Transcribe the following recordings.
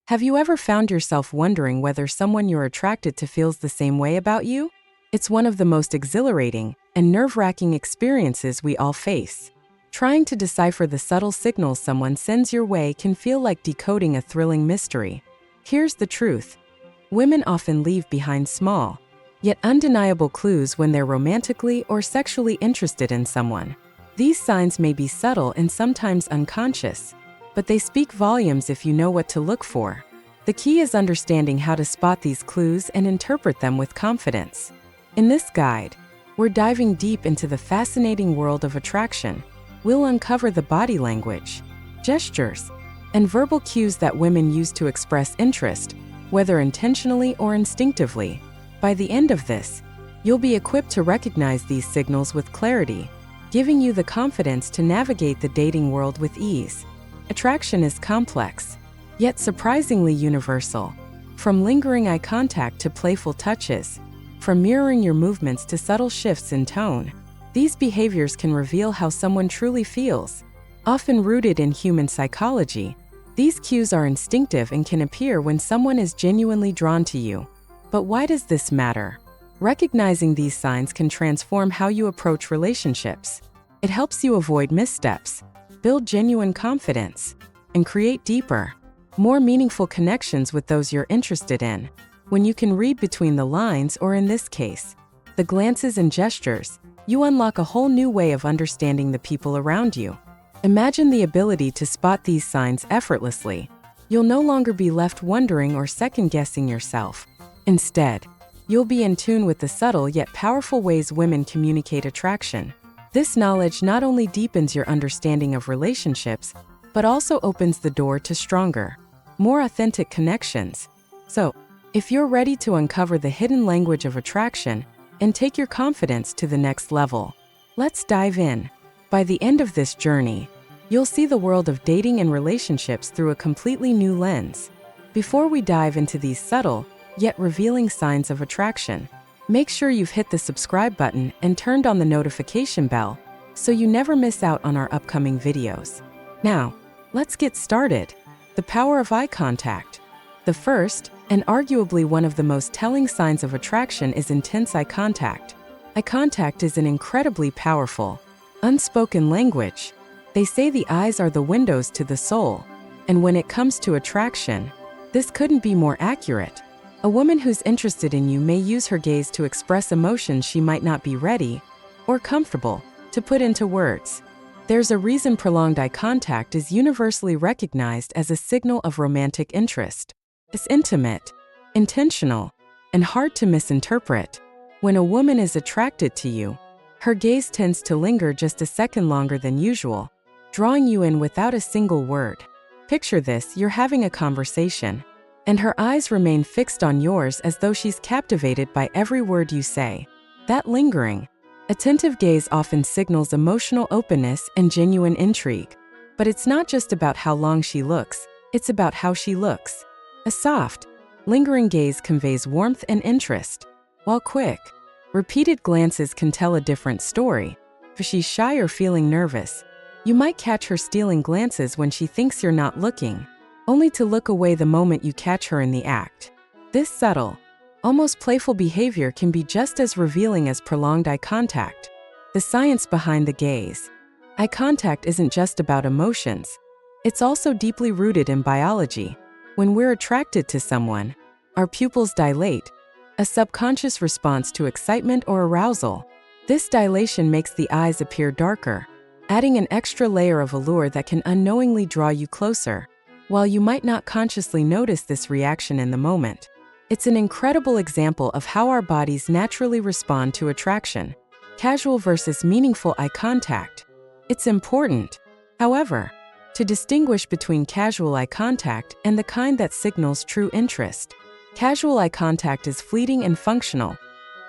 Have you ever found yourself wondering whether someone you're attracted to feels the same way about you? It's one of the most exhilarating and nerve-wracking experiences we all face. Trying to decipher the subtle signals someone sends your way can feel like decoding a thrilling mystery. Here's the truth. Women often leave behind small, yet undeniable clues when they're romantically or sexually interested in someone. These signs may be subtle and sometimes unconscious, but they speak volumes if you know what to look for. The key is understanding how to spot these clues and interpret them with confidence. In this guide, we're diving deep into the fascinating world of attraction. We'll uncover the body language, gestures, and verbal cues that women use to express interest, whether intentionally or instinctively. By the end of this, you'll be equipped to recognize these signals with clarity, giving you the confidence to navigate the dating world with ease. Attraction is complex, yet surprisingly universal. From lingering eye contact to playful touches, from mirroring your movements to subtle shifts in tone, these behaviors can reveal how someone truly feels. Often rooted in human psychology, these cues are instinctive and can appear when someone is genuinely drawn to you. But why does this matter? Recognizing these signs can transform how you approach relationships. It helps you avoid missteps, build genuine confidence, and create deeper, more meaningful connections with those you're interested in. When you can read between the lines, or in this case, the glances and gestures, you unlock a whole new way of understanding the people around you. Imagine the ability to spot these signs effortlessly. You'll no longer be left wondering or second-guessing yourself. Instead, you'll be in tune with the subtle yet powerful ways women communicate attraction. This knowledge not only deepens your understanding of relationships, but also opens the door to stronger, more authentic connections. So, if you're ready to uncover the hidden language of attraction and take your confidence to the next level, let's dive in. By the end of this journey, you'll see the world of dating and relationships through a completely new lens. Before we dive into these subtle, yet revealing signs of attraction, make sure you've hit the subscribe button and turned on the notification bell so you never miss out on our upcoming videos. Now, let's get started. The power of eye contact. The first, and arguably one of the most telling signs of attraction, is intense eye contact. Eye contact is an incredibly powerful, unspoken language. They say the eyes are the windows to the soul, and when it comes to attraction, this couldn't be more accurate. A woman who's interested in you may use her gaze to express emotions she might not be ready or comfortable to put into words. There's a reason prolonged eye contact is universally recognized as a signal of romantic interest. It's intimate, intentional, and hard to misinterpret. When a woman is attracted to you, her gaze tends to linger just a second longer than usual, drawing you in without a single word. Picture this: you're having a conversation, and her eyes remain fixed on yours as though she's captivated by every word you say. That lingering, attentive gaze often signals emotional openness and genuine intrigue. But it's not just about how long she looks, it's about how she looks. A soft, lingering gaze conveys warmth and interest, while quick, repeated glances can tell a different story. If she's shy or feeling nervous, you might catch her stealing glances when she thinks you're not looking, only to look away the moment you catch her in the act. This subtle, almost playful behavior can be just as revealing as prolonged eye contact. The science behind the gaze. Eye contact isn't just about emotions. It's also deeply rooted in biology. When we're attracted to someone, our pupils dilate, a subconscious response to excitement or arousal. This dilation makes the eyes appear darker, adding an extra layer of allure that can unknowingly draw you closer. While you might not consciously notice this reaction in the moment, it's an incredible example of how our bodies naturally respond to attraction. Casual versus meaningful eye contact. It's important, however, to distinguish between casual eye contact and the kind that signals true interest. Casual eye contact is fleeting and functional.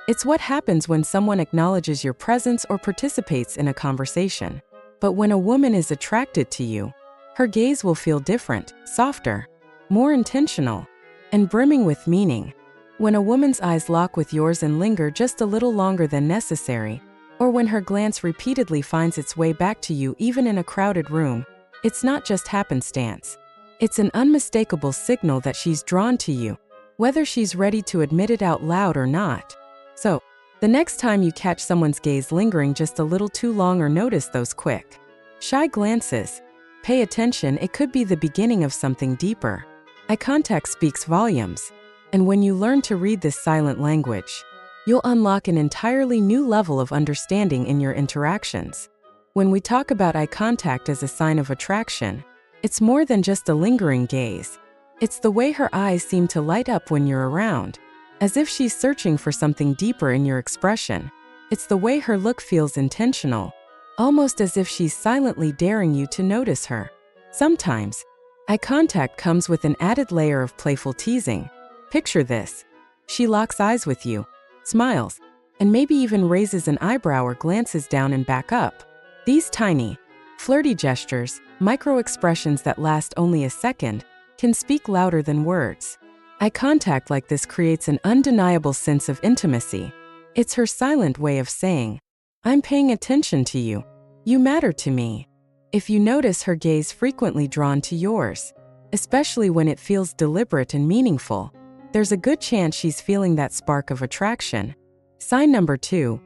It's what happens when someone acknowledges your presence or participates in a conversation. But when a woman is attracted to you, her gaze will feel different, softer, more intentional, and brimming with meaning. When a woman's eyes lock with yours and linger just a little longer than necessary, or when her glance repeatedly finds its way back to you even in a crowded room, it's not just happenstance. It's an unmistakable signal that she's drawn to you, whether she's ready to admit it out loud or not. So, the next time you catch someone's gaze lingering just a little too long or notice those quick, shy glances, pay attention. It could be the beginning of something deeper. Eye contact speaks volumes, and when you learn to read this silent language, you'll unlock an entirely new level of understanding in your interactions. When we talk about eye contact as a sign of attraction, it's more than just a lingering gaze. It's the way her eyes seem to light up when you're around, as if she's searching for something deeper in your expression. It's the way her look feels intentional, almost as if she's silently daring you to notice her. Sometimes, eye contact comes with an added layer of playful teasing. Picture this. She locks eyes with you, smiles, and maybe even raises an eyebrow or glances down and back up. These tiny, flirty gestures, micro-expressions that last only a second, can speak louder than words. Eye contact like this creates an undeniable sense of intimacy. It's her silent way of saying, "I'm paying attention to you. You matter to me." If you notice her gaze frequently drawn to yours, especially when it feels deliberate and meaningful, there's a good chance she's feeling that spark of attraction. Sign number 2,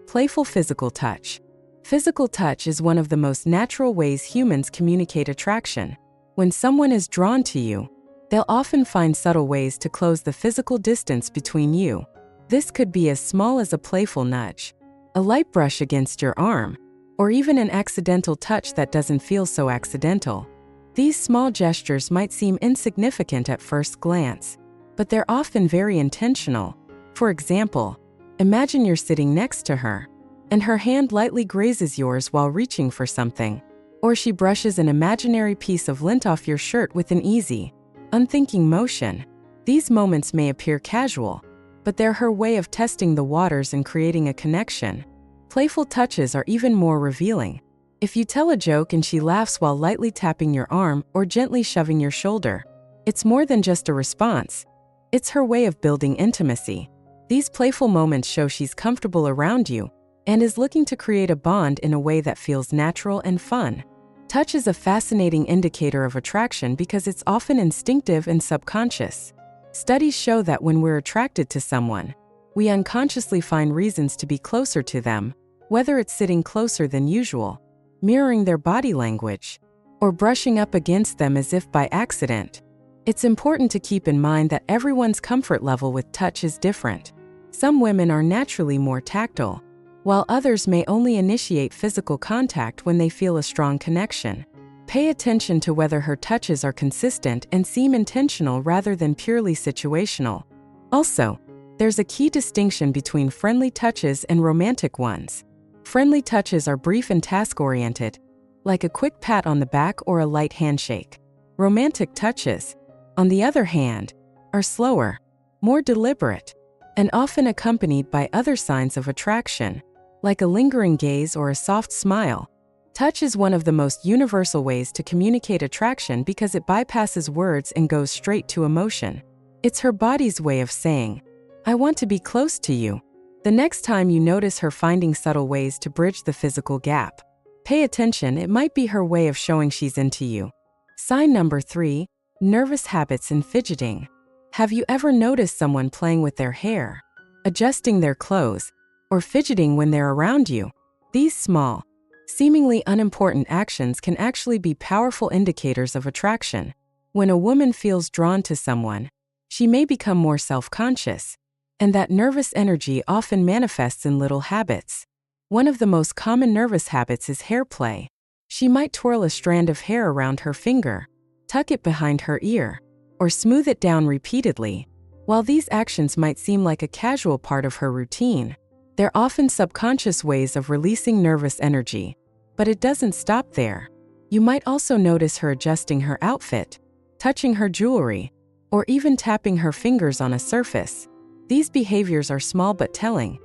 playful physical touch. Physical touch is one of the most natural ways humans communicate attraction. When someone is drawn to you, they'll often find subtle ways to close the physical distance between you. This could be as small as a playful nudge, a light brush against your arm, or even an accidental touch that doesn't feel so accidental. These small gestures might seem insignificant at first glance, but they're often very intentional. For example, imagine you're sitting next to her, and her hand lightly grazes yours while reaching for something, or she brushes an imaginary piece of lint off your shirt with an easy, unthinking motion. These moments may appear casual, but they're her way of testing the waters and creating a connection. Playful touches are even more revealing. If you tell a joke and she laughs while lightly tapping your arm or gently shoving your shoulder, it's more than just a response. It's her way of building intimacy. These playful moments show she's comfortable around you and is looking to create a bond in a way that feels natural and fun. Touch is a fascinating indicator of attraction because it's often instinctive and subconscious. Studies show that when we're attracted to someone, we unconsciously find reasons to be closer to them, whether it's sitting closer than usual, mirroring their body language, or brushing up against them as if by accident. It's important to keep in mind that everyone's comfort level with touch is different. Some women are naturally more tactile, while others may only initiate physical contact when they feel a strong connection. Pay attention to whether her touches are consistent and seem intentional rather than purely situational. Also, there's a key distinction between friendly touches and romantic ones. Friendly touches are brief and task-oriented, like a quick pat on the back or a light handshake. Romantic touches, on the other hand, are slower, more deliberate, and often accompanied by other signs of attraction, like a lingering gaze or a soft smile. Touch is one of the most universal ways to communicate attraction because it bypasses words and goes straight to emotion. It's her body's way of saying, "I want to be close to you." The next time you notice her finding subtle ways to bridge the physical gap, pay attention. It might be her way of showing she's into you. Sign number 3, nervous habits and fidgeting. Have you ever noticed someone playing with their hair, adjusting their clothes, or fidgeting when they're around you? These small, seemingly unimportant actions can actually be powerful indicators of attraction. When a woman feels drawn to someone, she may become more self-conscious, and that nervous energy often manifests in little habits. One of the most common nervous habits is hair play. She might twirl a strand of hair around her finger, tuck it behind her ear, or smooth it down repeatedly. While these actions might seem like a casual part of her routine, they're often subconscious ways of releasing nervous energy. But it doesn't stop there. You might also notice her adjusting her outfit, touching her jewelry, or even tapping her fingers on a surface. These behaviors are small but telling.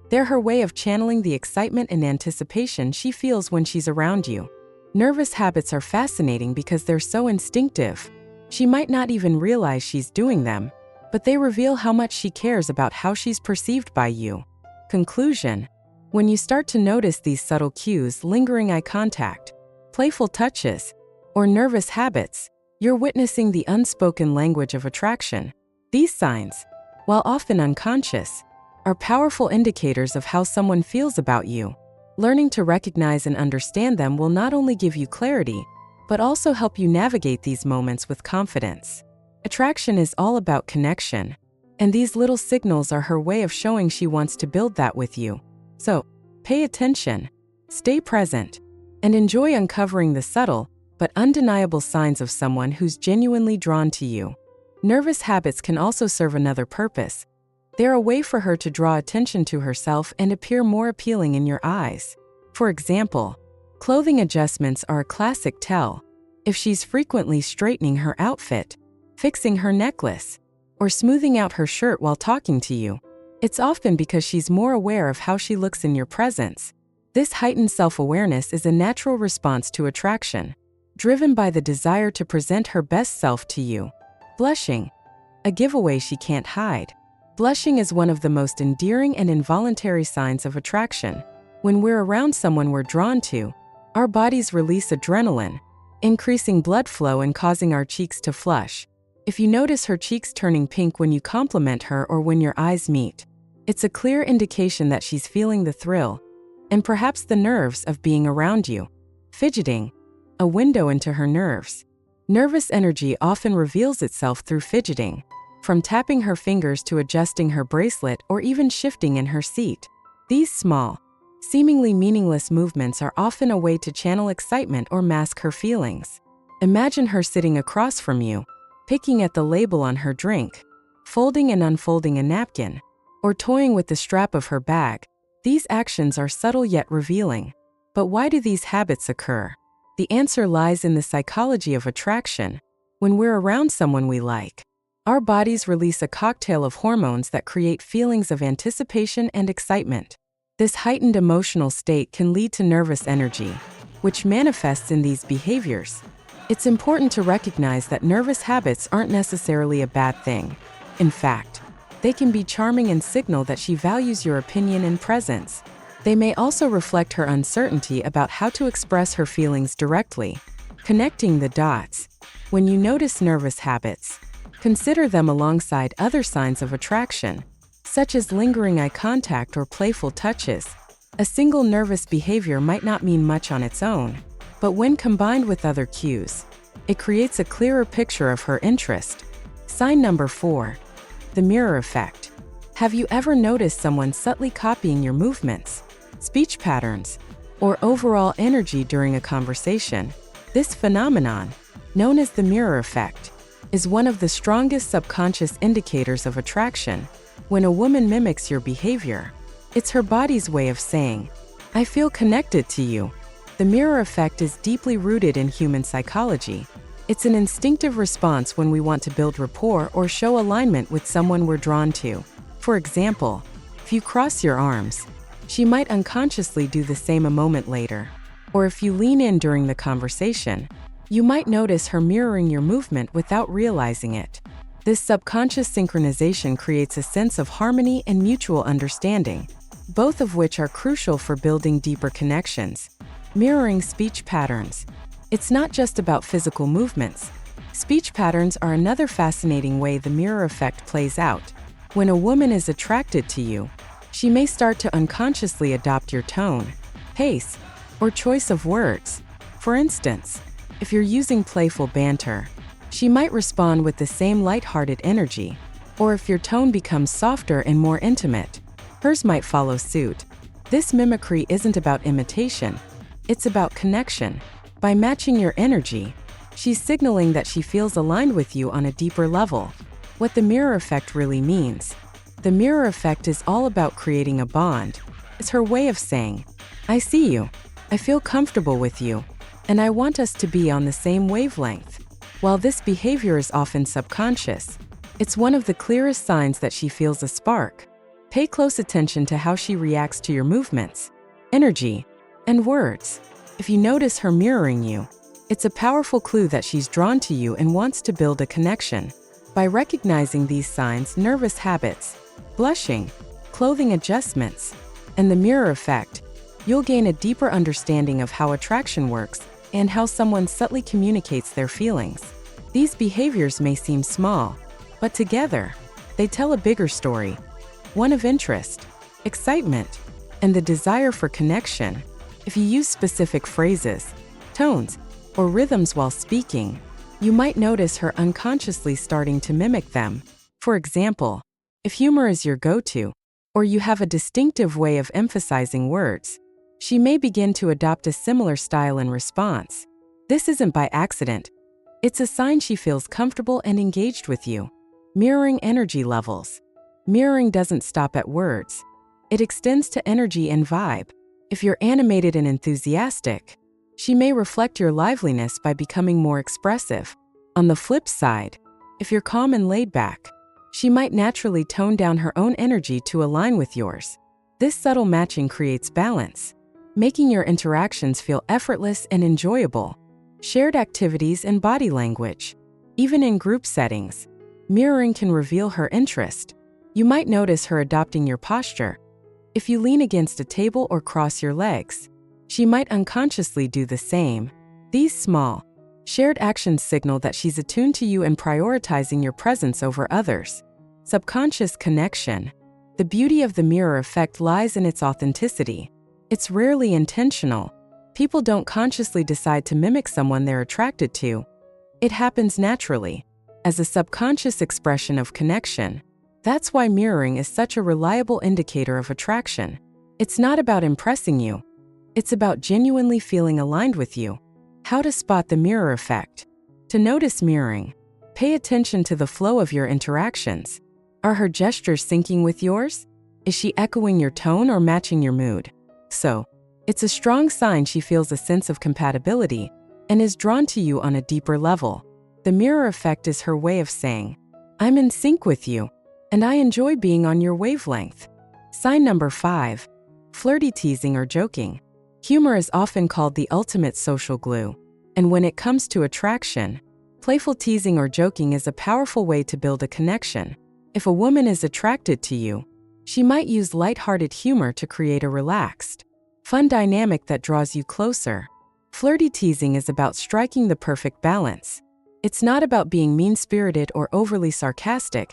They're her way of channeling the excitement and anticipation she feels when she's around you. Nervous habits are fascinating because they're so instinctive. She might not even realize she's doing them, but they reveal how much she cares about how she's perceived by you. Conclusion: when you start to notice these subtle cues, lingering eye contact, playful touches, or nervous habits, You're witnessing the unspoken language of attraction. These signs, while often unconscious, are powerful indicators of how someone feels about you. Learning to recognize and understand them will not only give you clarity, but also help you navigate these moments with confidence. Attraction is all about connection, and these little signals are her way of showing she wants to build that with you. So, pay attention, stay present, and enjoy uncovering the subtle but undeniable signs of someone who's genuinely drawn to you. Nervous habits can also serve another purpose. They're a way for her to draw attention to herself and appear more appealing in your eyes. For example, clothing adjustments are a classic tell. If she's frequently straightening her outfit, fixing her necklace, or smoothing out her shirt while talking to you, it's often because she's more aware of how she looks in your presence. This heightened self-awareness is a natural response to attraction, driven by the desire to present her best self to you. Blushing, a giveaway she can't hide. Blushing is one of the most endearing and involuntary signs of attraction. When we're around someone we're drawn to, our bodies release adrenaline, increasing blood flow and causing our cheeks to flush. If you notice her cheeks turning pink when you compliment her or when your eyes meet, it's a clear indication that she's feeling the thrill, and perhaps the nerves of being around you. Fidgeting, a window into her nerves. Nervous energy often reveals itself through fidgeting, from tapping her fingers to adjusting her bracelet or even shifting in her seat. These small, seemingly meaningless movements are often a way to channel excitement or mask her feelings. Imagine her sitting across from you, picking at the label on her drink, folding and unfolding a napkin, or toying with the strap of her bag. These actions are subtle yet revealing. But why do these habits occur? The answer lies in the psychology of attraction. When we're around someone we like, our bodies release a cocktail of hormones that create feelings of anticipation and excitement. This heightened emotional state can lead to nervous energy, which manifests in these behaviors. It's important to recognize that nervous habits aren't necessarily a bad thing. In fact, they can be charming and signal that she values your opinion and presence. They may also reflect her uncertainty about how to express her feelings directly. Connecting the dots. When you notice nervous habits, consider them alongside other signs of attraction, such as lingering eye contact or playful touches. A single nervous behavior might not mean much on its own, but when combined with other cues, it creates a clearer picture of her interest. Sign number 4. The mirror effect. Have you ever noticed someone subtly copying your movements, speech patterns, or overall energy during a conversation? This phenomenon, known as the mirror effect, is one of the strongest subconscious indicators of attraction. When a woman mimics your behavior, it's her body's way of saying, "I feel connected to you." The mirror effect is deeply rooted in human psychology. It's an instinctive response when we want to build rapport or show alignment with someone we're drawn to. For example, if you cross your arms, she might unconsciously do the same a moment later. Or if you lean in during the conversation, you might notice her mirroring your movement without realizing it. This subconscious synchronization creates a sense of harmony and mutual understanding, both of which are crucial for building deeper connections. Mirroring speech patterns. It's not just about physical movements. Speech patterns are another fascinating way the mirror effect plays out. When a woman is attracted to you, she may start to unconsciously adopt your tone, pace, or choice of words. For instance, if you're using playful banter, she might respond with the same lighthearted energy. Or if your tone becomes softer and more intimate, hers might follow suit. This mimicry isn't about imitation, it's about connection. By matching your energy, she's signaling that she feels aligned with you on a deeper level. What the mirror effect really means. The mirror effect is all about creating a bond. It's her way of saying, "I see you, I feel comfortable with you, and I want us to be on the same wavelength." While this behavior is often subconscious, it's one of the clearest signs that she feels a spark. Pay close attention to how she reacts to your movements, energy, and words. If you notice her mirroring you, it's a powerful clue that she's drawn to you and wants to build a connection. By recognizing these signs, nervous habits, blushing, clothing adjustments, and the mirror effect, you'll gain a deeper understanding of how attraction works and how someone subtly communicates their feelings. These behaviors may seem small, but together, they tell a bigger story, one of interest, excitement, and the desire for connection. If you use specific phrases, tones, or rhythms while speaking, you might notice her unconsciously starting to mimic them. For example, if humor is your go-to, or you have a distinctive way of emphasizing words, she may begin to adopt a similar style in response. This isn't by accident. It's a sign she feels comfortable and engaged with you. Mirroring energy levels. Mirroring doesn't stop at words. It extends to energy and vibe. If you're animated and enthusiastic, she may reflect your liveliness by becoming more expressive. On the flip side, if you're calm and laid back, she might naturally tone down her own energy to align with yours. This subtle matching creates balance, making your interactions feel effortless and enjoyable. Shared activities and body language. Even in group settings, mirroring can reveal her interest. You might notice her adopting your posture. If you lean against a table or cross your legs, she might unconsciously do the same. These small, shared actions signal that she's attuned to you and prioritizing your presence over others. Subconscious connection. The beauty of the mirror effect lies in its authenticity. It's rarely intentional. People don't consciously decide to mimic someone they're attracted to. It happens naturally, as a subconscious expression of connection. That's why mirroring is such a reliable indicator of attraction. It's not about impressing you. It's about genuinely feeling aligned with you. How to spot the mirror effect. To notice mirroring, pay attention to the flow of your interactions. Are her gestures syncing with yours? Is she echoing your tone or matching your mood? It's a strong sign she feels a sense of compatibility and is drawn to you on a deeper level. The mirror effect is her way of saying, I'm in sync with you, and I enjoy being on your wavelength. Sign number 5. Flirty teasing or joking. Humor is often called the ultimate social glue, and when it comes to attraction, playful teasing or joking is a powerful way to build a connection. If a woman is attracted to you, she might use lighthearted humor to create a relaxed, fun dynamic that draws you closer. Flirty teasing is about striking the perfect balance. It's not about being mean-spirited or overly sarcastic.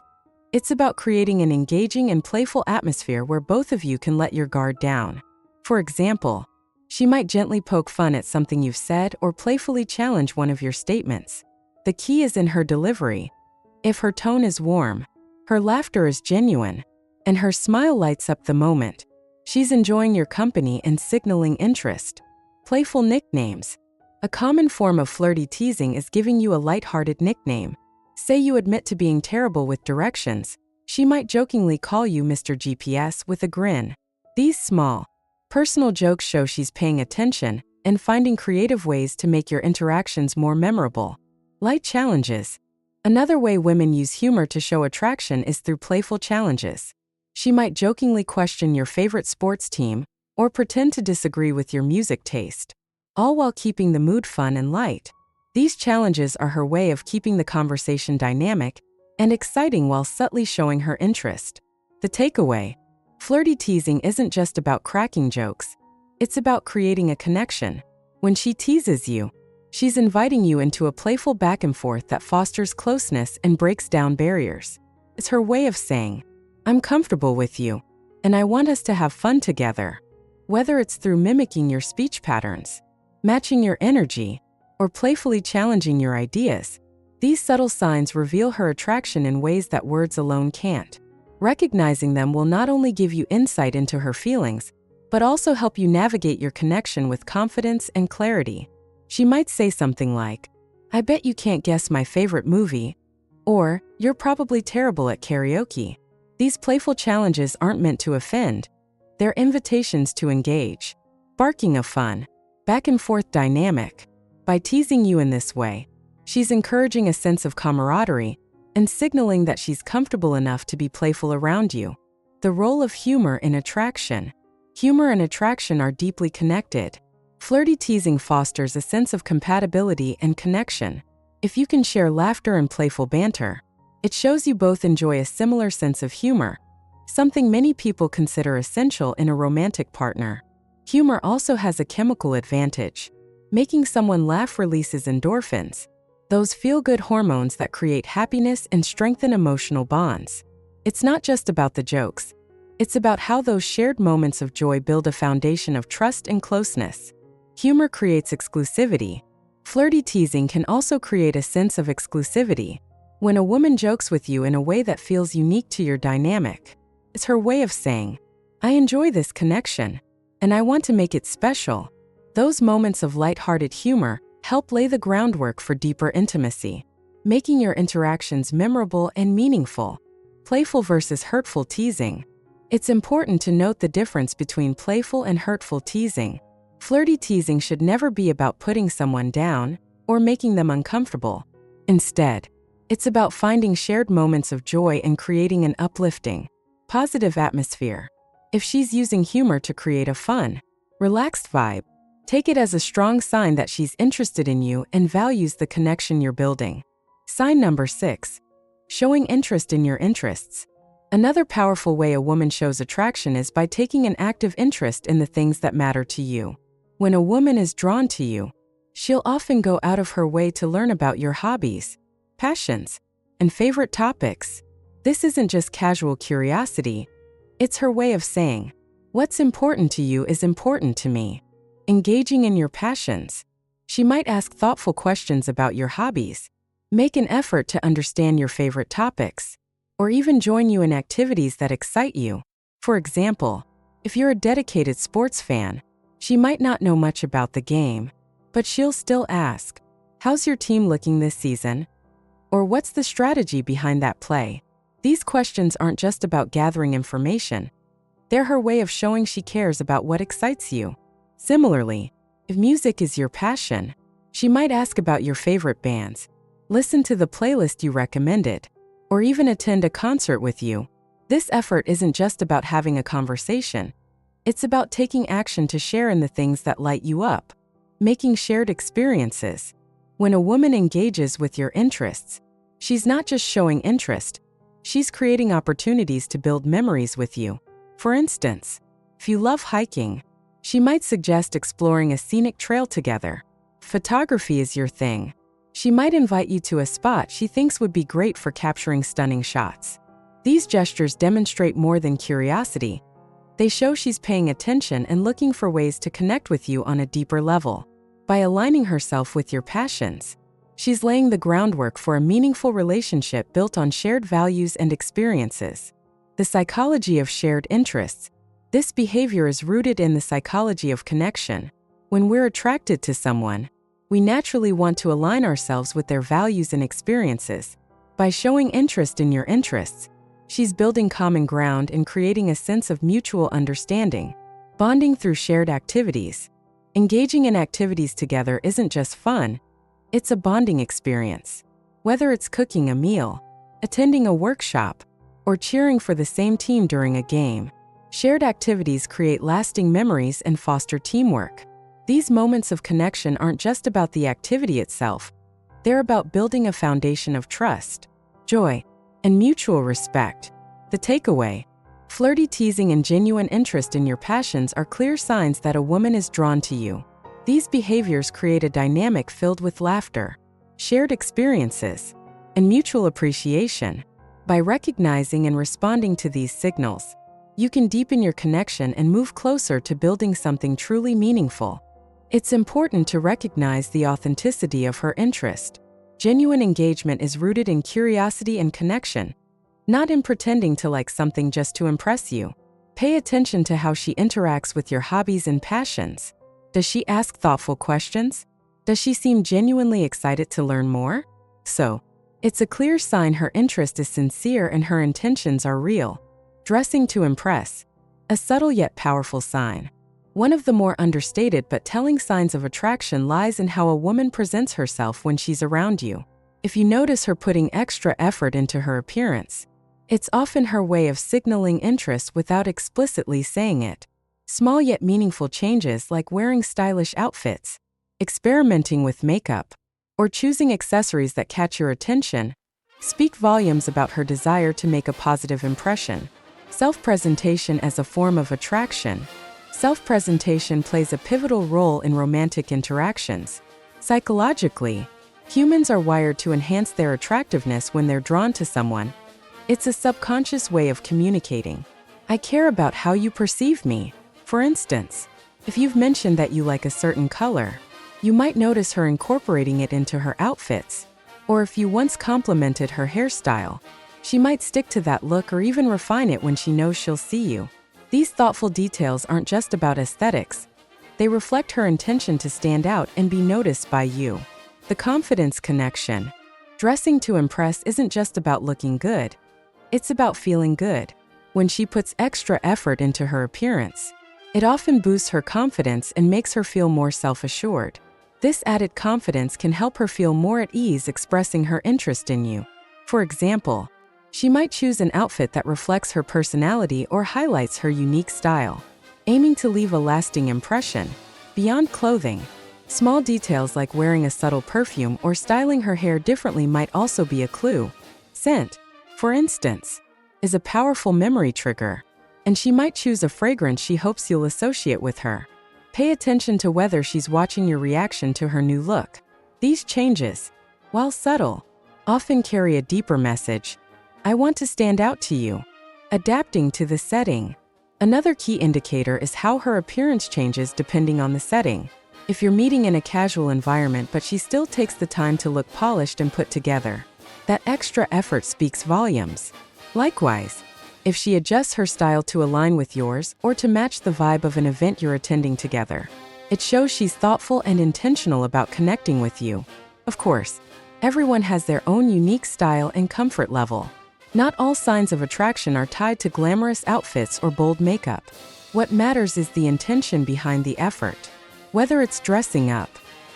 It's about creating an engaging and playful atmosphere where both of you can let your guard down. For example, she might gently poke fun at something you've said or playfully challenge one of your statements. The key is in her delivery. If her tone is warm, her laughter is genuine, and her smile lights up the moment, she's enjoying your company and signaling interest. Playful nicknames. A common form of flirty teasing is giving you a lighthearted nickname. Say you admit to being terrible with directions, she might jokingly call you Mr. GPS with a grin. These small, personal jokes show she's paying attention and finding creative ways to make your interactions more memorable. Light challenges. Another way women use humor to show attraction is through playful challenges. She might jokingly question your favorite sports team or pretend to disagree with your music taste, all while keeping the mood fun and light. These challenges are her way of keeping the conversation dynamic and exciting while subtly showing her interest. The takeaway: flirty teasing isn't just about cracking jokes, it's about creating a connection. When she teases you, she's inviting you into a playful back and forth that fosters closeness and breaks down barriers. It's her way of saying, I'm comfortable with you, and I want us to have fun together. Whether it's through mimicking your speech patterns, matching your energy, or playfully challenging your ideas, these subtle signs reveal her attraction in ways that words alone can't. Recognizing them will not only give you insight into her feelings, but also help you navigate your connection with confidence and clarity. She might say something like, I bet you can't guess my favorite movie, or you're probably terrible at karaoke. These playful challenges aren't meant to offend. They're invitations to engage, sparking a fun, back-and-forth dynamic. By teasing you in this way, she's encouraging a sense of camaraderie and signaling that she's comfortable enough to be playful around you. The role of humor in attraction. Humor and attraction are deeply connected. Flirty teasing fosters a sense of compatibility and connection. If you can share laughter and playful banter, it shows you both enjoy a similar sense of humor, something many people consider essential in a romantic partner. Humor also has a chemical advantage. Making someone laugh releases endorphins, those feel-good hormones that create happiness and strengthen emotional bonds. It's not just about the jokes. It's about how those shared moments of joy build a foundation of trust and closeness. Humor creates exclusivity. Flirty teasing can also create a sense of exclusivity. When a woman jokes with you in a way that feels unique to your dynamic, it's her way of saying, "I enjoy this connection, and I want to make it special." Those moments of lighthearted humor help lay the groundwork for deeper intimacy, making your interactions memorable and meaningful. Playful versus hurtful teasing. It's important to note the difference between playful and hurtful teasing. Flirty teasing should never be about putting someone down or making them uncomfortable. Instead, it's about finding shared moments of joy and creating an uplifting, positive atmosphere. If she's using humor to create a fun, relaxed vibe, take it as a strong sign that she's interested in you and values the connection you're building. Sign number 6. Showing interest in your interests. Another powerful way a woman shows attraction is by taking an active interest in the things that matter to you. When a woman is drawn to you, she'll often go out of her way to learn about your hobbies, passions, and favorite topics. This isn't just casual curiosity. It's her way of saying, "What's important to you is important to me." Engaging in your passions. She might ask thoughtful questions about your hobbies, make an effort to understand your favorite topics, or even join you in activities that excite you. For example, if you're a dedicated sports fan, she might not know much about the game, but she'll still ask, "How's your team looking this season?" Or "What's the strategy behind that play?" These questions aren't just about gathering information. They're her way of showing she cares about what excites you. Similarly, if music is your passion, she might ask about your favorite bands, listen to the playlist you recommended, or even attend a concert with you. This effort isn't just about having a conversation. It's about taking action to share in the things that light you up, making shared experiences. When a woman engages with your interests, she's not just showing interest, she's creating opportunities to build memories with you. For instance, if you love hiking, she might suggest exploring a scenic trail together. Photography is your thing. She might invite you to a spot she thinks would be great for capturing stunning shots. These gestures demonstrate more than curiosity. They show she's paying attention and looking for ways to connect with you on a deeper level. By aligning herself with your passions, she's laying the groundwork for a meaningful relationship built on shared values and experiences. The psychology of shared interests. This behavior is rooted in the psychology of connection. When we're attracted to someone, we naturally want to align ourselves with their values and experiences. By showing interest in your interests, she's building common ground and creating a sense of mutual understanding. Bonding through shared activities. Engaging in activities together isn't just fun, it's a bonding experience. Whether it's cooking a meal, attending a workshop, or cheering for the same team during a game, shared activities create lasting memories and foster teamwork. These moments of connection aren't just about the activity itself, they're about building a foundation of trust, joy, and mutual respect. The takeaway: flirty teasing and genuine interest in your passions are clear signs that a woman is drawn to you. These behaviors create a dynamic filled with laughter, shared experiences, and mutual appreciation. By recognizing and responding to these signals, you can deepen your connection and move closer to building something truly meaningful. It's important to recognize the authenticity of her interest. Genuine engagement is rooted in curiosity and connection, not in pretending to like something just to impress you. Pay attention to how she interacts with your hobbies and passions. Does she ask thoughtful questions? Does she seem genuinely excited to learn more? So, it's a clear sign her interest is sincere and her intentions are real. Dressing to impress. A subtle yet powerful sign. One of the more understated but telling signs of attraction lies in how a woman presents herself when she's around you. If you notice her putting extra effort into her appearance, it's often her way of signaling interest without explicitly saying it. Small yet meaningful changes like wearing stylish outfits, experimenting with makeup, or choosing accessories that catch your attention speak volumes about her desire to make a positive impression. Self-presentation as a form of attraction. Self-presentation plays a pivotal role in romantic interactions. Psychologically, Humans are wired to enhance their attractiveness when they're drawn to someone. It's a subconscious way of communicating. I care about how you perceive me. For instance, if you've mentioned that you like a certain color, you might notice her incorporating it into her outfits. Or if you once complimented her hairstyle, she might stick to that look or even refine it when she knows she'll see you. These thoughtful details aren't just about aesthetics. They reflect her intention to stand out and be noticed by you. The confidence connection. Dressing to impress isn't just about looking good. It's about feeling good. When she puts extra effort into her appearance, it often boosts her confidence and makes her feel more self-assured. This added confidence can help her feel more at ease expressing her interest in you. For example, she might choose an outfit that reflects her personality or highlights her unique style, aiming to leave a lasting impression. Beyond clothing, small details like wearing a subtle perfume or styling her hair differently might also be a clue. Scent, for instance, is a powerful memory trigger, and she might choose a fragrance she hopes you'll associate with her. Pay attention to whether she's watching your reaction to her new look. These changes, while subtle, often carry a deeper message. I want to stand out to you. Adapting to the setting. Another key indicator is how her appearance changes depending on the setting. If you're meeting in a casual environment but she still takes the time to look polished and put together, that extra effort speaks volumes. Likewise, if she adjusts her style to align with yours or to match the vibe of an event you're attending together, it shows she's thoughtful and intentional about connecting with you. Of course, everyone has their own unique style and comfort level. Not all signs of attraction are tied to glamorous outfits or bold makeup. What matters is the intention behind the effort. Whether it's dressing up,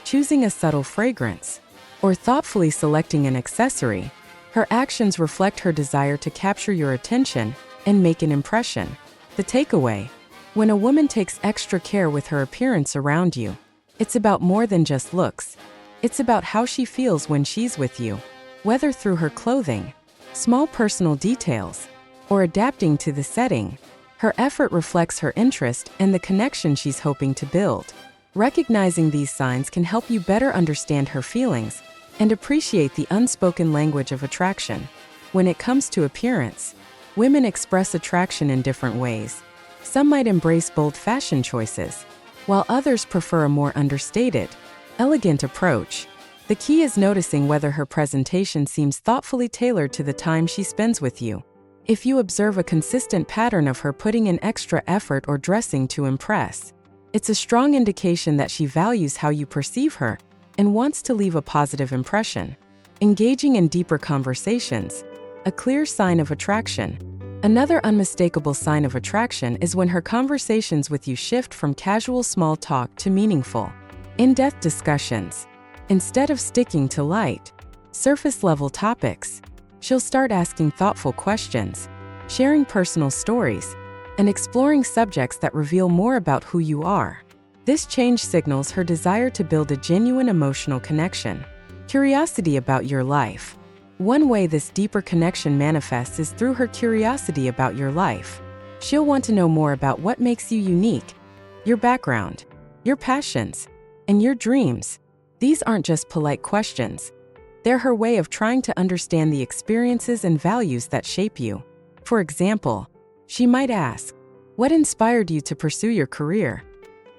choosing a subtle fragrance, or thoughtfully selecting an accessory, her actions reflect her desire to capture your attention and make an impression. The takeaway: when a woman takes extra care with her appearance around you, it's about more than just looks. It's about how she feels when she's with you. Whether through her clothing, small personal details, or adapting to the setting, her effort reflects her interest and the connection she's hoping to build. Recognizing these signs can help you better understand her feelings and appreciate the unspoken language of attraction. When it comes to appearance, women express attraction in different ways. Some might embrace bold fashion choices, while others prefer a more understated, elegant approach. The key is noticing whether her presentation seems thoughtfully tailored to the time she spends with you. If you observe a consistent pattern of her putting in extra effort or dressing to impress, it's a strong indication that she values how you perceive her and wants to leave a positive impression. Engaging in deeper conversations, a clear sign of attraction. Another unmistakable sign of attraction is when her conversations with you shift from casual small talk to meaningful, in-depth discussions. Instead of sticking to light, surface-level topics, she'll start asking thoughtful questions, sharing personal stories, and exploring subjects that reveal more about who you are. This change signals her desire to build a genuine emotional connection. Curiosity about your life. One way this deeper connection manifests is through her curiosity about your life. She'll want to know more about what makes you unique, your background, your passions, and your dreams. These aren't just polite questions. They're her way of trying to understand the experiences and values that shape you. For example, she might ask, "What inspired you to pursue your career?"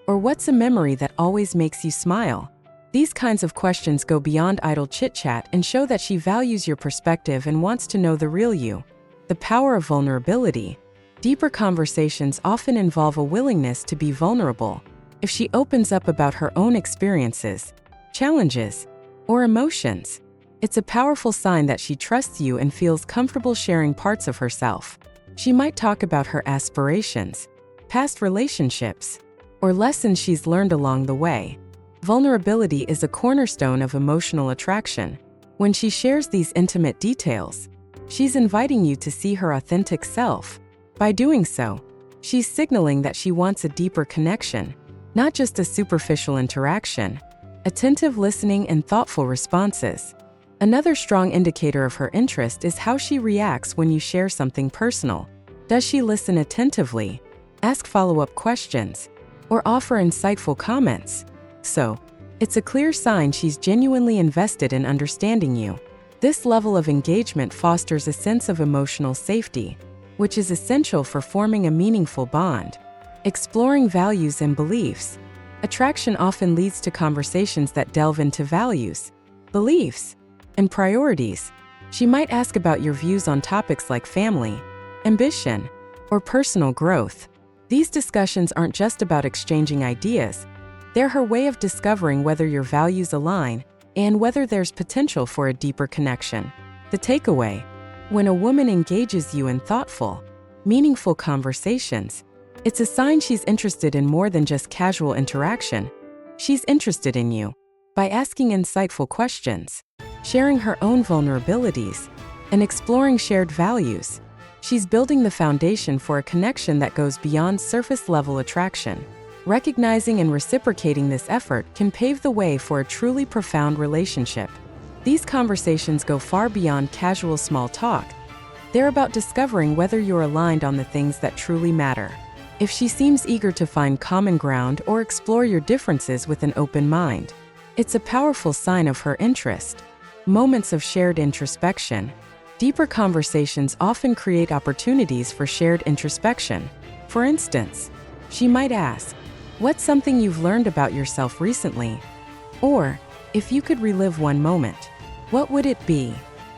Or "What's a memory that always makes you smile?" These kinds of questions go beyond idle chit-chat and show that she values your perspective and wants to know the real you. The power of vulnerability. Deeper conversations often involve a willingness to be vulnerable. If she opens up about her own experiences, challenges, or emotions, it's a powerful sign that she trusts you and feels comfortable sharing parts of herself. She might talk about her aspirations, past relationships, or lessons she's learned along the way. Vulnerability is a cornerstone of emotional attraction. When she shares these intimate details, she's inviting you to see her authentic self. By doing so, she's signaling that she wants a deeper connection, not just a superficial interaction. Attentive listening and thoughtful responses. Another strong indicator of her interest is how she reacts when you share something personal. Does she listen attentively, ask follow-up questions, or offer insightful comments? So, It's a clear sign she's genuinely invested in understanding you. This level of engagement fosters a sense of emotional safety, which is essential for forming a meaningful bond. Exploring values and beliefs. Attraction often leads to conversations that delve into values, beliefs, and priorities. She might ask about your views on topics like family, ambition, or personal growth. These discussions aren't just about exchanging ideas. They're her way of discovering whether your values align and whether there's potential for a deeper connection. The takeaway: when a woman engages you in thoughtful, meaningful conversations, it's a sign she's interested in more than just casual interaction. She's interested in you. By asking insightful questions, sharing her own vulnerabilities, and exploring shared values, she's building the foundation for a connection that goes beyond surface-level attraction. Recognizing and reciprocating this effort can pave the way for a truly profound relationship. These conversations go far beyond casual small talk. They're about discovering whether you're aligned on the things that truly matter. If she seems eager to find common ground or explore your differences with an open mind, it's a powerful sign of her interest. Moments of shared introspection. Deeper conversations often create opportunities for shared introspection. For instance, she might ask, "What's something you've learned about yourself recently?" Or, "If you could relive one moment, what would it be?"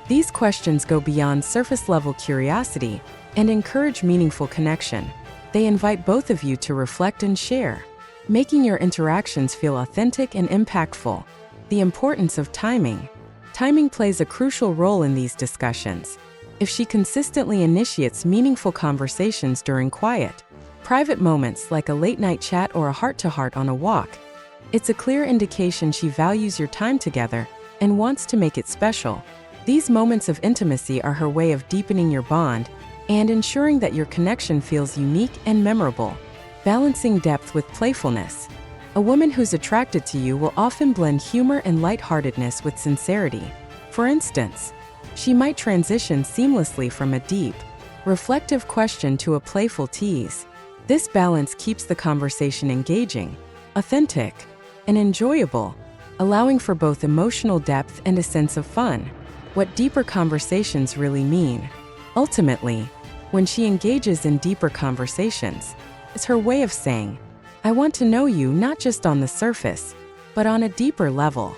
These questions go beyond surface-level curiosity and encourage meaningful connection. They invite both of you to reflect and share, making your interactions feel authentic and impactful. The importance of timing. Timing plays a crucial role in these discussions. If she consistently initiates meaningful conversations during quiet, private moments like a late-night chat or a heart-to-heart on a walk, it's a clear indication she values your time together and wants to make it special. These moments of intimacy are her way of deepening your bond and ensuring that your connection feels unique and memorable. Balancing depth with playfulness. A woman who's attracted to you will often blend humor and lightheartedness with sincerity. For instance, she might transition seamlessly from a deep, reflective question to a playful tease. This balance keeps the conversation engaging, authentic, and enjoyable, allowing for both emotional depth and a sense of fun. What deeper conversations really mean. Ultimately, when she engages in deeper conversations, it's her way of saying, "I want to know you not just on the surface, but on a deeper level."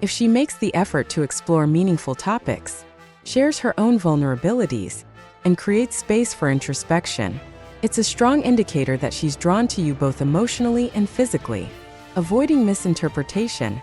If she makes the effort to explore meaningful topics, shares her own vulnerabilities, and creates space for introspection, it's a strong indicator that she's drawn to you both emotionally and physically. Avoiding misinterpretation.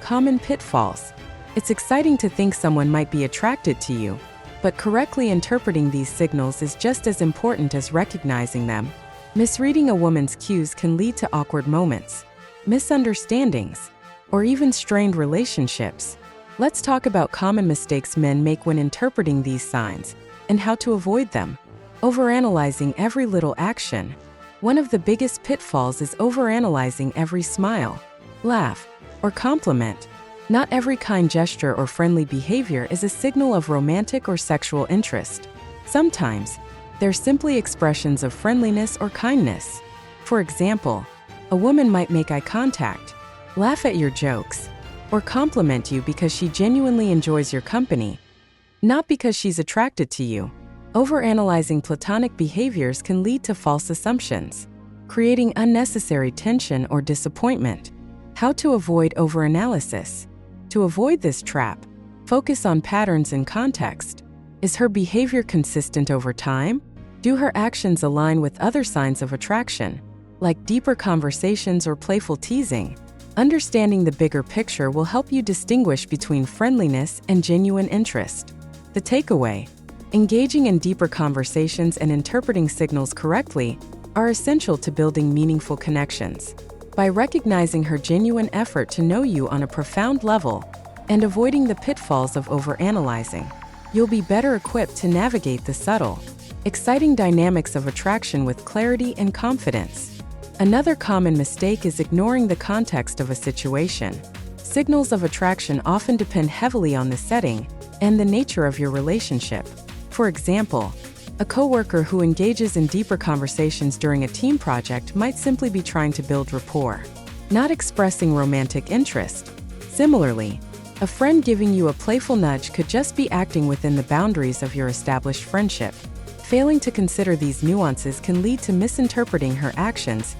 Common pitfalls. It's exciting to think someone might be attracted to you, but correctly interpreting these signals is just as important as recognizing them. Misreading a woman's cues can lead to awkward moments, misunderstandings, or even strained relationships. Let's talk about common mistakes men make when interpreting these signs and how to avoid them. Overanalyzing every little action. One of the biggest pitfalls is overanalyzing every smile, laugh, or compliment. Not every kind gesture or friendly behavior is a signal of romantic or sexual interest. Sometimes, they're simply expressions of friendliness or kindness. For example, a woman might make eye contact, laugh at your jokes, or compliment you because she genuinely enjoys your company, not because she's attracted to you. Overanalyzing platonic behaviors can lead to false assumptions, creating unnecessary tension or disappointment. How to avoid overanalysis. To avoid this trap, focus on patterns and context. Is her behavior consistent over time? Do her actions align with other signs of attraction, like deeper conversations or playful teasing? Understanding the bigger picture will help you distinguish between friendliness and genuine interest. The takeaway: engaging in deeper conversations and interpreting signals correctly are essential to building meaningful connections. By recognizing her genuine effort to know you on a profound level and avoiding the pitfalls of overanalyzing, you'll be better equipped to navigate the subtle, exciting dynamics of attraction with clarity and confidence. Another common mistake is ignoring the context of a situation. Signals of attraction often depend heavily on the setting and the nature of your relationship. For example, a coworker who engages in deeper conversations during a team project might simply be trying to build rapport. not expressing romantic interest. Similarly, a friend giving you a playful nudge could just be acting within the boundaries of your established friendship. Failing to consider these nuances can lead to misinterpreting her actions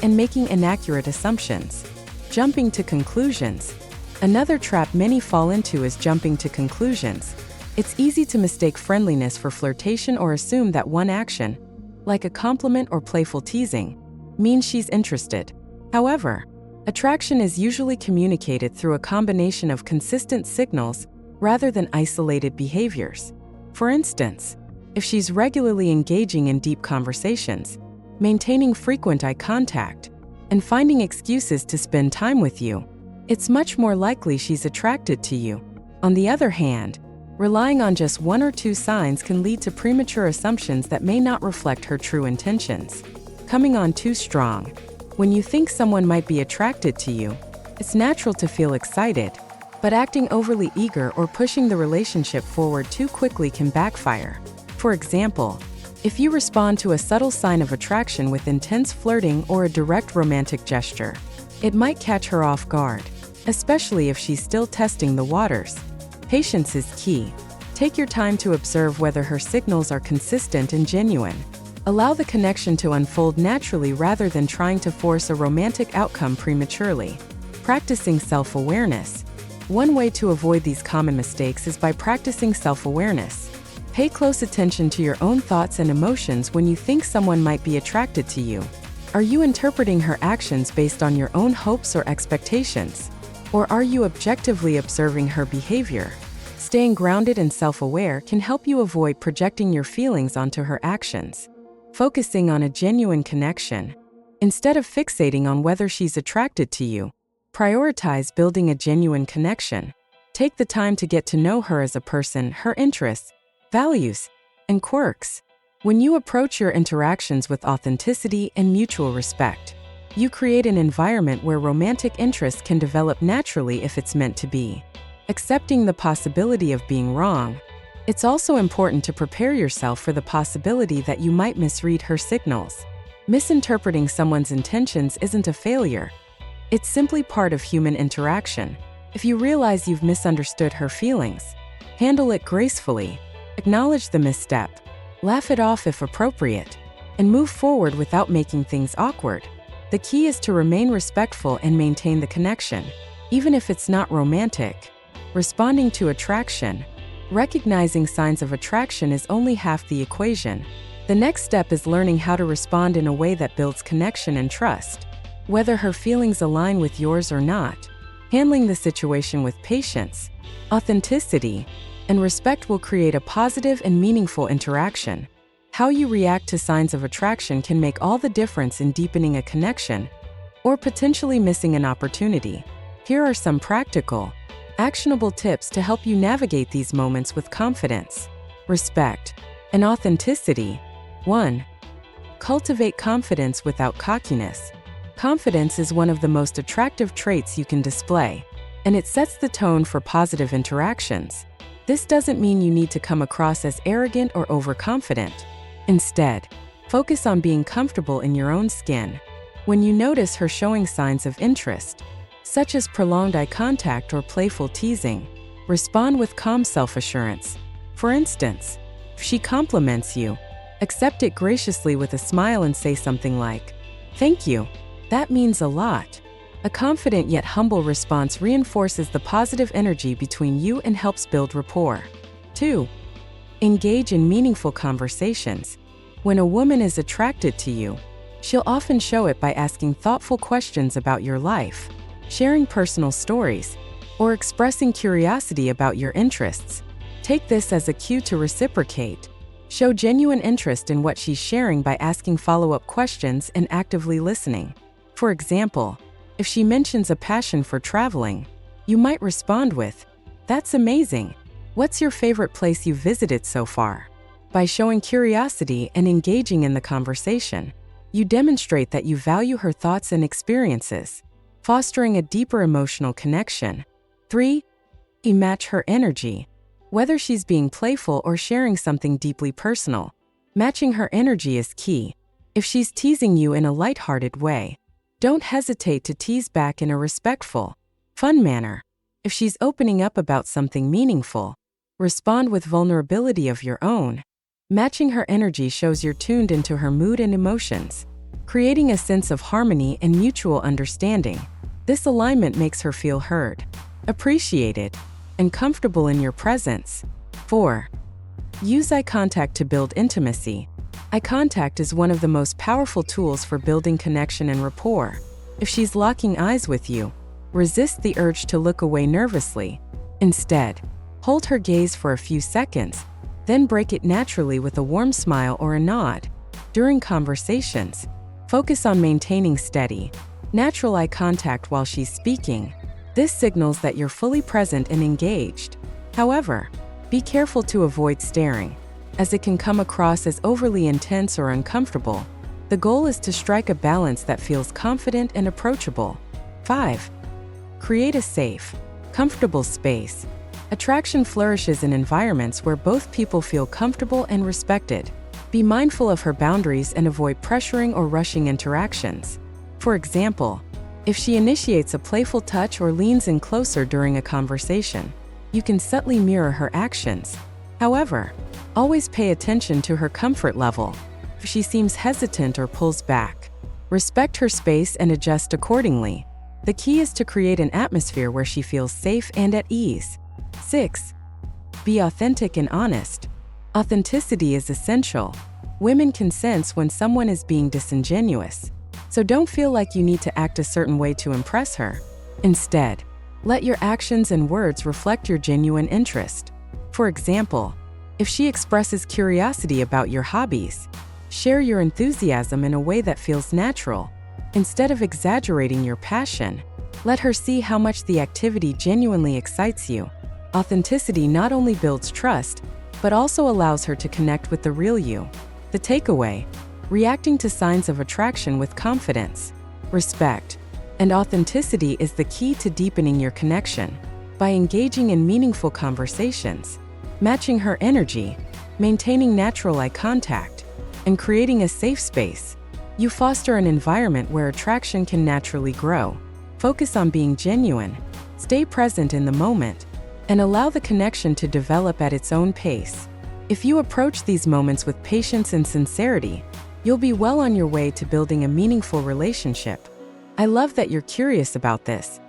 and making inaccurate assumptions. Jumping to conclusions. Another trap many fall into is jumping to conclusions. It's easy to mistake friendliness for flirtation or assume that one action, like a compliment or playful teasing, means she's interested. However, attraction is usually communicated through a combination of consistent signals rather than isolated behaviors. For instance, if she's regularly engaging in deep conversations, maintaining frequent eye contact, and finding excuses to spend time with you, it's much more likely she's attracted to you. On the other hand, relying on just one or two signs can lead to premature assumptions that may not reflect her true intentions. Coming on too strong. When you think someone might be attracted to you, it's natural to feel excited, but acting overly eager or pushing the relationship forward too quickly can backfire. For example, if you respond to a subtle sign of attraction with intense flirting or a direct romantic gesture, it might catch her off guard, especially if she's still testing the waters. Patience is key. Take your time to observe whether her signals are consistent and genuine. Allow the connection to unfold naturally rather than trying to force a romantic outcome prematurely. Practicing self-awareness. One way to avoid these common mistakes is by practicing self-awareness. Pay close attention to your own thoughts and emotions when you think someone might be attracted to you. Are you interpreting her actions based on your own hopes or expectations? Or are you objectively observing her behavior? Staying grounded and self-aware can help you avoid projecting your feelings onto her actions. Focusing on a genuine connection. Instead of fixating on whether she's attracted to you, prioritize building a genuine connection. Take the time to get to know her as a person, her interests, values, and quirks. When you approach your interactions with authenticity and mutual respect, you create an environment where romantic interest can develop naturally if it's meant to be. Accepting the possibility of being wrong. It's also important to prepare yourself for the possibility that you might misread her signals. Misinterpreting someone's intentions isn't a failure. It's simply part of human interaction. If you realize you've misunderstood her feelings, handle it gracefully, acknowledge the misstep, laugh it off if appropriate, and move forward without making things awkward. The key is to remain respectful and maintain the connection, even if it's not romantic. Responding to attraction. Recognizing signs of attraction is only half the equation. The next step is learning how to respond in a way that builds connection and trust. Whether her feelings align with yours or not, handling the situation with patience, authenticity, and respect will create a positive and meaningful interaction. How you react to signs of attraction can make all the difference in deepening a connection or potentially missing an opportunity. Here are some practical, actionable tips to help you navigate these moments with confidence, respect, and authenticity. 1. Cultivate confidence without cockiness. Confidence is one of the most attractive traits you can display, and it sets the tone for positive interactions. This doesn't mean you need to come across as arrogant or overconfident. Instead, focus on being comfortable in your own skin. When you notice her showing signs of interest, such as prolonged eye contact or playful teasing, respond with calm self-assurance. For instance, if she compliments you, accept it graciously with a smile and say something like, "Thank you. That means a lot." A confident yet humble response reinforces the positive energy between you and helps build rapport. 2. Engage in meaningful conversations. When a woman is attracted to you, she'll often show it by asking thoughtful questions about your life, sharing personal stories, or expressing curiosity about your interests. Take this as a cue to reciprocate. Show genuine interest in what she's sharing by asking follow-up questions and actively listening. For example, if she mentions a passion for traveling, you might respond with, "That's amazing. What's your favorite place you've visited so far?" By showing curiosity and engaging in the conversation, you demonstrate that you value her thoughts and experiences, fostering a deeper emotional connection. 3. Match her energy. Whether she's being playful or sharing something deeply personal, matching her energy is key. If she's teasing you in a lighthearted way, Don't hesitate to tease back in a respectful, fun manner. If she's opening up about something meaningful, respond with vulnerability of your own. Matching her energy shows you're tuned into her mood and emotions, creating a sense of harmony and mutual understanding. This alignment makes her feel heard, appreciated, and comfortable in your presence. 4. Use eye contact to build intimacy. Eye contact is one of the most powerful tools for building connection and rapport. If she's locking eyes with you, resist the urge to look away nervously. Instead, hold her gaze for a few seconds, then break it naturally with a warm smile or a nod. During conversations, focus on maintaining steady, natural eye contact while she's speaking. This signals that you're fully present and engaged. However, be careful to avoid staring, as it can come across as overly intense or uncomfortable. The goal is to strike a balance that feels confident and approachable. 5. Create a safe, comfortable space. Attraction flourishes in environments where both people feel comfortable and respected. Be mindful of her boundaries and avoid pressuring or rushing interactions. For example, if she initiates a playful touch or leans in closer during a conversation, you can subtly mirror her actions. However, always pay attention to her comfort level. If she seems hesitant or pulls back, respect her space and adjust accordingly. The key is to create an atmosphere where she feels safe and at ease. 6. Be authentic and honest. Authenticity is essential. Women can sense when someone is being disingenuous, so don't feel like you need to act a certain way to impress her. Instead, let your actions and words reflect your genuine interest. For example, if she expresses curiosity about your hobbies, share your enthusiasm in a way that feels natural. Instead of exaggerating your passion, let her see how much the activity genuinely excites you. Authenticity not only builds trust, but also allows her to connect with the real you. The takeaway: reacting to signs of attraction with confidence, respect, and authenticity is the key to deepening your connection. By engaging in meaningful conversations, matching her energy, maintaining natural eye contact, and creating a safe space, you foster an environment where attraction can naturally grow. Focus on being genuine, stay present in the moment, and allow the connection to develop at its own pace. If you approach these moments with patience and sincerity, you'll be well on your way to building a meaningful relationship. I love that you're curious about this.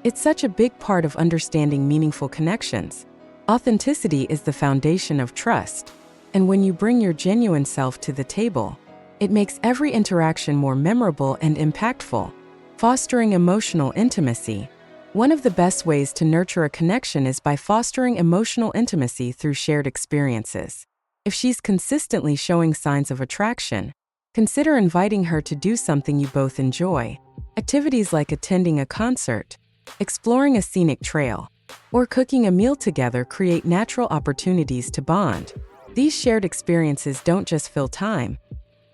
It's such a big part of understanding meaningful connections. Authenticity is the foundation of trust, and when you bring your genuine self to the table, it makes every interaction more memorable and impactful. Fostering emotional intimacy. One of the best ways to nurture a connection is by fostering emotional intimacy through shared experiences. If she's consistently showing signs of attraction, consider inviting her to do something you both enjoy. Activities like attending a concert, exploring a scenic trail, or cooking a meal together create natural opportunities to bond. These shared experiences don't just fill time,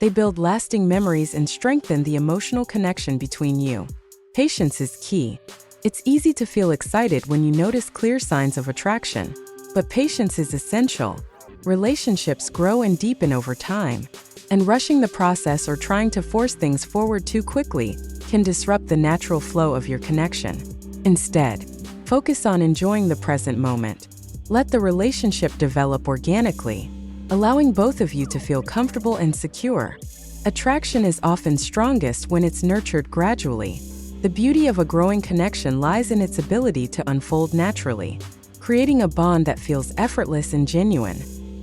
they build lasting memories and strengthen the emotional connection between you. Patience is key. It's easy to feel excited when you notice clear signs of attraction, but patience is essential. Relationships grow and deepen over time, and rushing the process or trying to force things forward too quickly can disrupt the natural flow of your connection. Instead, focus on enjoying the present moment. Let the relationship develop organically, allowing both of you to feel comfortable and secure. Attraction is often strongest when it's nurtured gradually. The beauty of a growing connection lies in its ability to unfold naturally, creating a bond that feels effortless and genuine.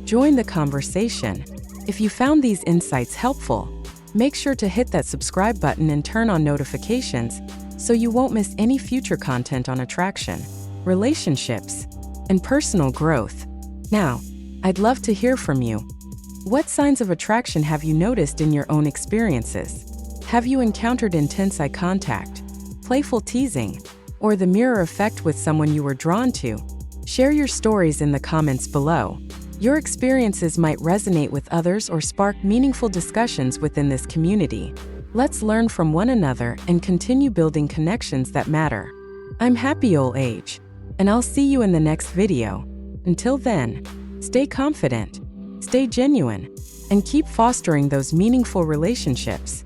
Join the conversation. If you found these insights helpful, make sure to hit that subscribe button and turn on notifications so you won't miss any future content on attraction, relationships, and personal growth. Now, I'd love to hear from you. What signs of attraction have you noticed in your own experiences? Have you encountered intense eye contact, playful teasing, or the mirror effect with someone you were drawn to? Share your stories in the comments below. Your experiences might resonate with others or spark meaningful discussions within this community. Let's learn from one another and continue building connections that matter. I'm Happy Old Age, and I'll see you in the next video. Until then, stay confident, stay genuine, and keep fostering those meaningful relationships.